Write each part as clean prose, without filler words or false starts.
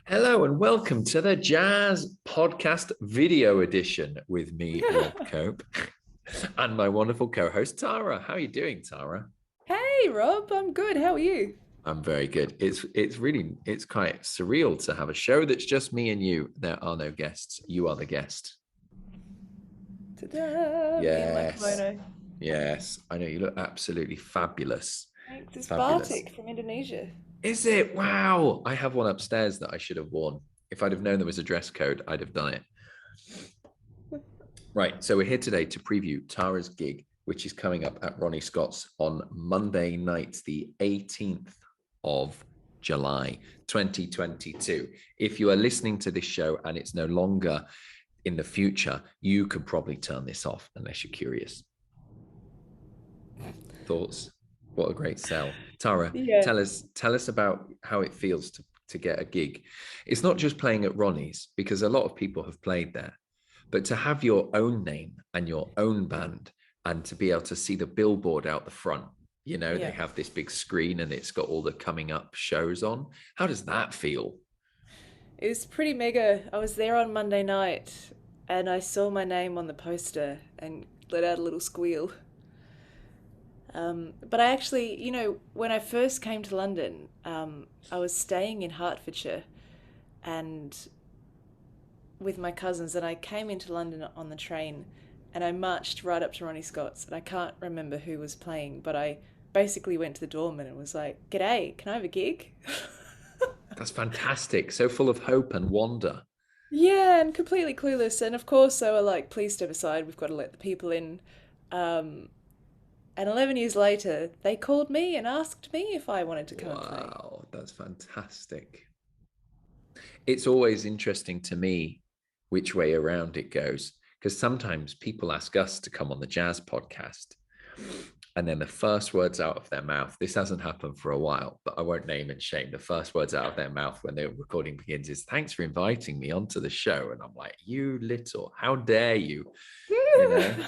Hello and welcome to the Jazz Podcast Video Edition with me, Rob Cope, and my wonderful co-host Tara. How are you doing, Tara? Hey Rob, I'm good. How are you? I'm very good. It's quite surreal to have a show that's just me and you. There are no guests. You are the guest. Ta-da! Me and my Yes, kimono. yes. I know you look absolutely fabulous. Thanks. It's Fabulous. Bartik from Indonesia. Is it? Wow. I have one upstairs that I should have worn. If I'd have known there was a dress code, I'd have done it. Right. So we're here today to preview Tara's gig, which is coming up at Ronnie Scott's on Monday night, the 18th of July, 2022. If you are listening to this show and it's no longer in the future, you could probably turn this off unless you're curious. Thoughts? What a great sell. Tara, Yeah. tell us about how it feels to get a gig. It's not just playing at Ronnie's, because a lot of people have played there, but to have your own name and your own band and to be able to see the billboard out the front, they Yeah. have this big screen and it's got all the coming up shows on. How does that feel? It was pretty mega. I was there on Monday night and I saw my name on the poster and let out a little squeal. But I actually, when I first came to London, I was staying in Hertfordshire and with my cousins, and I came into London on the train and I marched right up to Ronnie Scott's, and I can't remember who was playing, but I basically went to the doorman and was like, "G'day, can I have a gig?" That's fantastic. So full of hope and wonder. Yeah, and completely clueless. And of course, they were like, "Please step aside. We've got to let the people in." Um, and 11 years later, they called me and asked me if I wanted to come and play. Wow, that's fantastic. It's always interesting to me which way around it goes, because sometimes people ask us to come on the jazz podcast and then the first words out of their mouth, this hasn't happened for a while, but I won't name and shame, the first words out of their mouth when the recording begins is, "Thanks for inviting me onto the show." And I'm like, "You little, how dare you know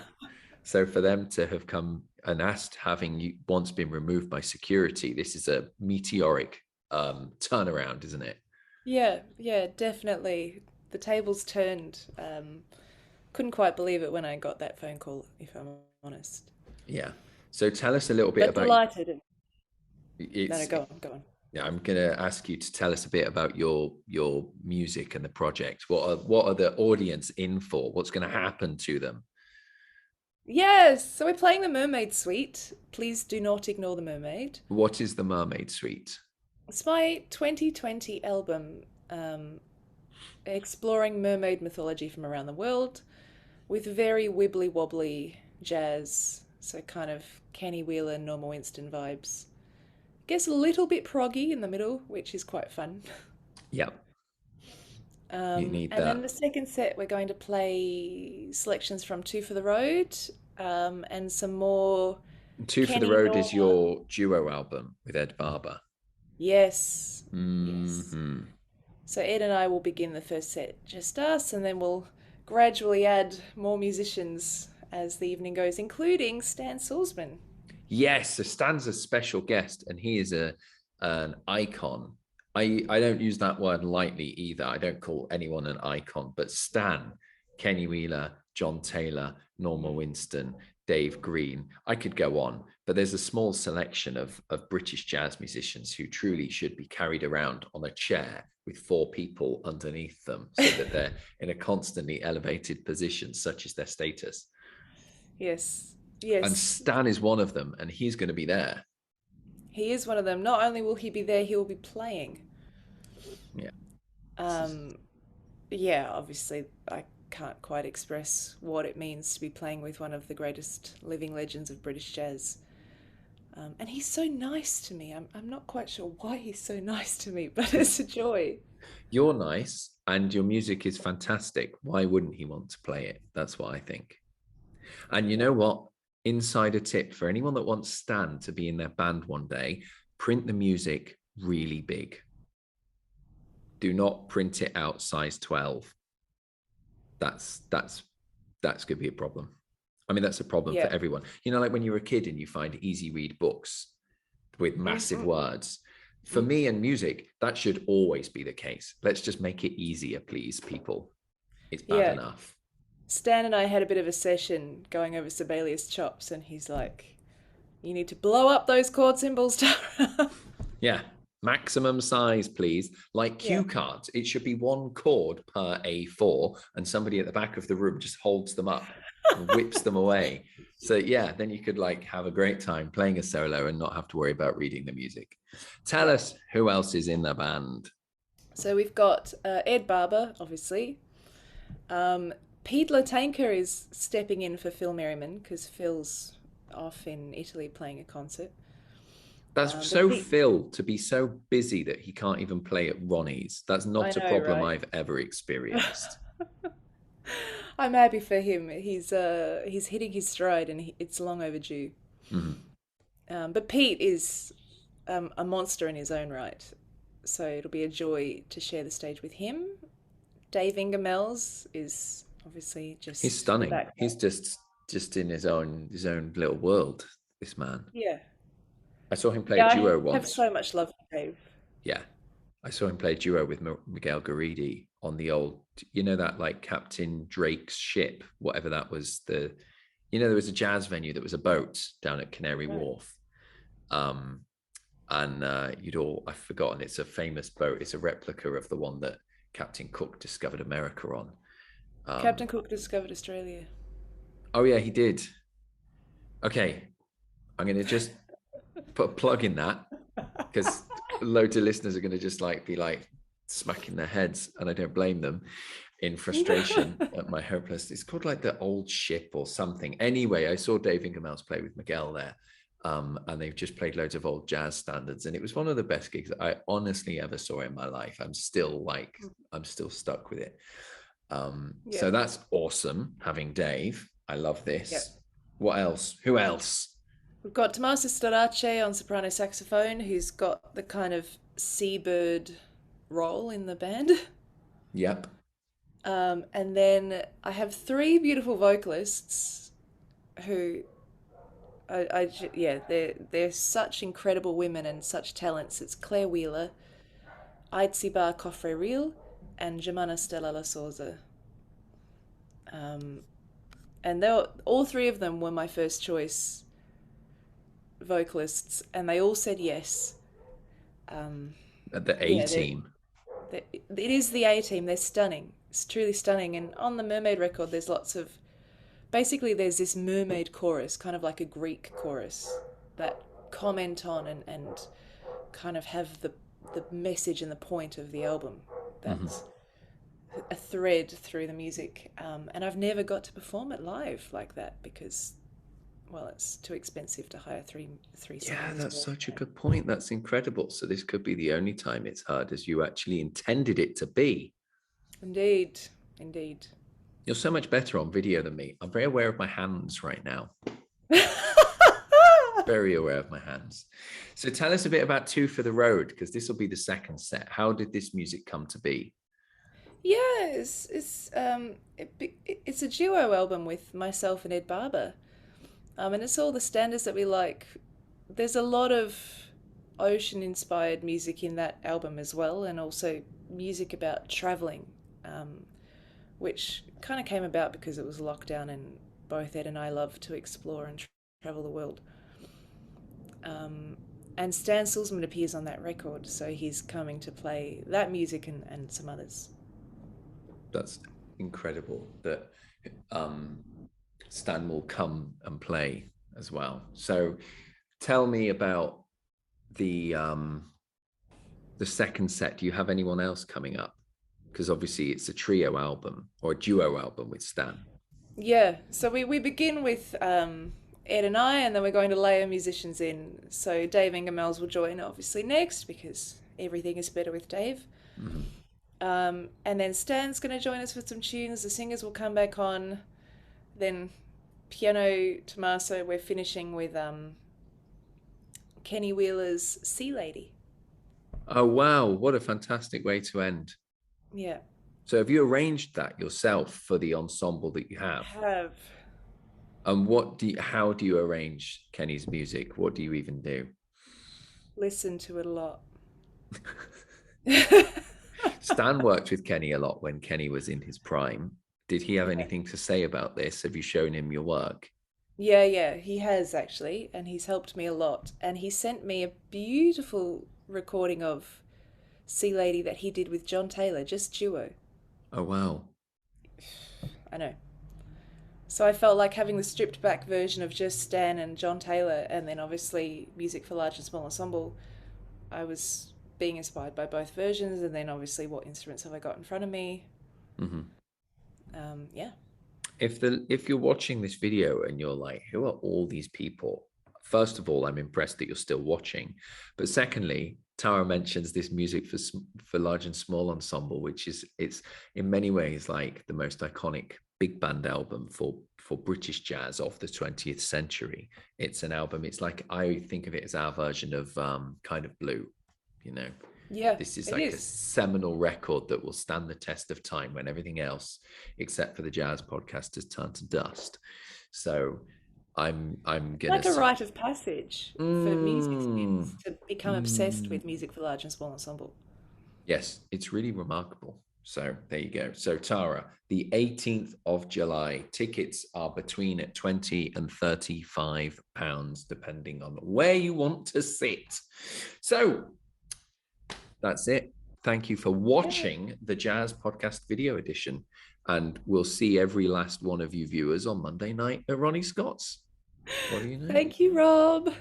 so for them to have come and asked, having you once been removed by security, this is a meteoric turnaround, isn't it? Yeah, yeah, definitely. The tables turned. Couldn't quite believe it when I got that phone call, if I'm honest. Yeah. So tell us a little bit But about delighted. No, no, it's. go on, go on. Yeah, I'm gonna ask you to tell us a bit about your music and the project. What are the audience in for? What's going to happen to them? Yes, so we're playing the Mermaid Suite. Please do not ignore the mermaid. What is the Mermaid Suite? It's my 2020 album, um, exploring mermaid mythology from around the world with very wibbly wobbly jazz, so kind of Kenny Wheeler, Norma Winston vibes. Gets a little bit proggy in the middle, which is quite fun. Yeah, you need And then that. the second set, we're going to play selections from Two for the Road, and some more Two for the Kenny Road is Norma. your duo album with Ed Barber. Yes, yes. Hmm. So Ed and I will begin the first set, just us, and then we'll gradually add more musicians as the evening goes, including Stan Salzman. Yes, so Stan's a special guest, and he is an icon. I don't use that word lightly either. I don't call anyone an icon, but Stan, Kenny Wheeler, John Taylor, Norma Winston, Dave Green. I could go on, but there's a small selection of British jazz musicians who truly should be carried around on a chair with four people underneath them so that they're in a constantly elevated position, such as their status. Yes, And yes, Stan is one of them, and he's going to be there. he is one of them. Not only will he be there, he will be playing. Yeah. Um, yeah, obviously, I can't quite express what it means to be playing with one of the greatest living legends of British jazz. And he's so nice to me. I'm not quite sure why he's so nice to me, but it's a joy. You're nice and your music is fantastic. Why wouldn't he want to play it? That's what I think. And you Yeah. know what? Insider tip for anyone that wants Stan to be in their band one day, print the music really big. Do not print it out size 12. That's going to be a problem. I mean, that's a problem for Yeah. everyone. Like when you're a kid and you find easy read books with massive Hmm. words. for me and music, that should always be the case. Let's just make it easier, please, people. It's bad Yeah. enough. Stan and I had a bit of a session going over Sibelius chops, and he's like, "You need to blow up those chord symbols, Tara." Yeah. Maximum size, please. Like Yeah. cue cards, it should be one chord per A4, and somebody at the back of the room just holds them up and whips them away. So yeah, then you could like have a great time playing a solo and not have to worry about reading the music. Tell Yeah. us who else is in the band. So we've got Ed Barber, obviously. Um, Pete Latanka is stepping in for Phil Merriman because Phil's off in Italy playing a concert. That's But so Pete, Phil to be so busy that he can't even play at Ronnie's. That's I not a know, problem right? I've ever experienced. I'm happy for him. He's hitting his stride, and it's long overdue. Mhm. But Pete is a monster in his own right, so it'll be a joy to share the stage with him. Dave Ingermells is obviously He's just the stunning. He's background. just in his own little world, this man. Yeah, I saw him play a yeah, I duo have once. so much love for Dave. Yeah. I saw him play a duo with Miguel Garidi on the old, that like Captain Drake's ship, whatever that was. There was a jazz venue that was a boat down at Canary Right. Wharf. Um, and I've forgotten, it's a famous boat. It's a replica of the one that Captain Cook discovered America on. Captain Cook discovered Australia. Oh yeah, he did. Okay, I'm going to just put a plug in that because loads of listeners are going to just like be like smacking their heads, and I don't blame them, in frustration at my hopeless. It's called like the Old Ship or something. Anyway, I saw Dave Ingermells play with Miguel there. And they've just played loads of old jazz standards, and it was one of the best gigs I honestly ever saw in my life. I'm still stuck with it. Yeah, So that's awesome having Dave. I love yeah. this. What else? Who else? We've got Tommaso Storace on soprano saxophone, who's got the kind of seabird role in the band. Yep. And then I have three beautiful vocalists who yeah, they're such incredible women and such talents. It's Claire Wheeler, Aitzibar Cofre and Jemana Stella La Souza. And all three of them were my first choice vocalists, and they all said yes. The A Yeah, team. it is the A team. They're stunning. It's truly stunning. And on the Mermaid record, there's lots of basically there's this mermaid chorus, kind of like a Greek chorus, that comment on and kind of have the message and the point of the album. Mm-hmm. That's a thread through the music. And I've never got to perform it live like that because, well, it's too expensive to hire three Yeah, singers. that's such a good point. That's incredible. So this could be the only time it's hard as you actually intended it to be. Indeed, indeed. You're so much better on video than me. I'm very aware of my hands right now. Very aware of my hands. So tell us a bit about Two for the Road, because this will be the second set. How did this music come to be? Yeah, it's a duo album with myself and Ed Barber, and it's all the standards that we like. There's a lot of ocean-inspired music in that album as well, and also music about traveling, which kind of came about because it was lockdown, and both Ed and I love to explore and travel the world. And Stan Sulzman appears on that record, so he's coming to play that music and some others. That's incredible that Stan will come and play as well. So tell me about the second set. Do you have anyone else coming up? Because obviously it's a trio album or a duo album with Stan. Yeah, so we begin with Ed and I, and then we're going to layer musicians in. So Dave Ingermells will join obviously next because everything is better with Dave. Mm-hmm. And then Stan's going to join us with some tunes. The singers will come back on. Then piano, Tommaso. We're finishing with Kenny Wheeler's Sea Lady. Oh, wow. What a fantastic way to end. Yeah. So have you arranged that yourself for the ensemble that you have? Have. And how do you arrange Kenny's music? What do you even do? Listen to it a lot. Stan worked with Kenny a lot when Kenny was in his prime. Did he have Yeah. anything to say about this? Have you shown him your work? Yeah, yeah, he has actually, and he's helped me a lot. And he sent me a beautiful recording of Sea Lady that he did with John Taylor, just duo. Oh, wow. I know. So I felt like having the stripped back version of just Stan and John Taylor, and then obviously music for large and small ensemble. I was being inspired by both versions, and then obviously what instruments have I got in front of me? Mm-hmm. Yeah. If you're watching this video and you're like, who are all these people? First of all, I'm impressed that you're still watching. But secondly, Tara mentions this music for large and small ensemble, which is it's in many ways like the most iconic big band album for British jazz of the 20th century. It's an album. It's like I think of it as our version of Kind of Blue, you know. Yeah, This is it like a is. seminal record that will stand the test of time when everything else, except for the jazz podcast, has turned to dust. So I'm gonna Like a say, rite of passage for mm, musicians to become obsessed mm, with music for large and small ensemble. yes, it's really remarkable. So there you go. So Tara, the 18th of July, tickets are between 20 and 35 pounds, depending on where you want to sit. So that's it. Thank you for Yeah. watching the Jazz Podcast video edition. And we'll see every last one of you viewers on Monday night at Ronnie Scott's. What do you know? Thank you, Rob.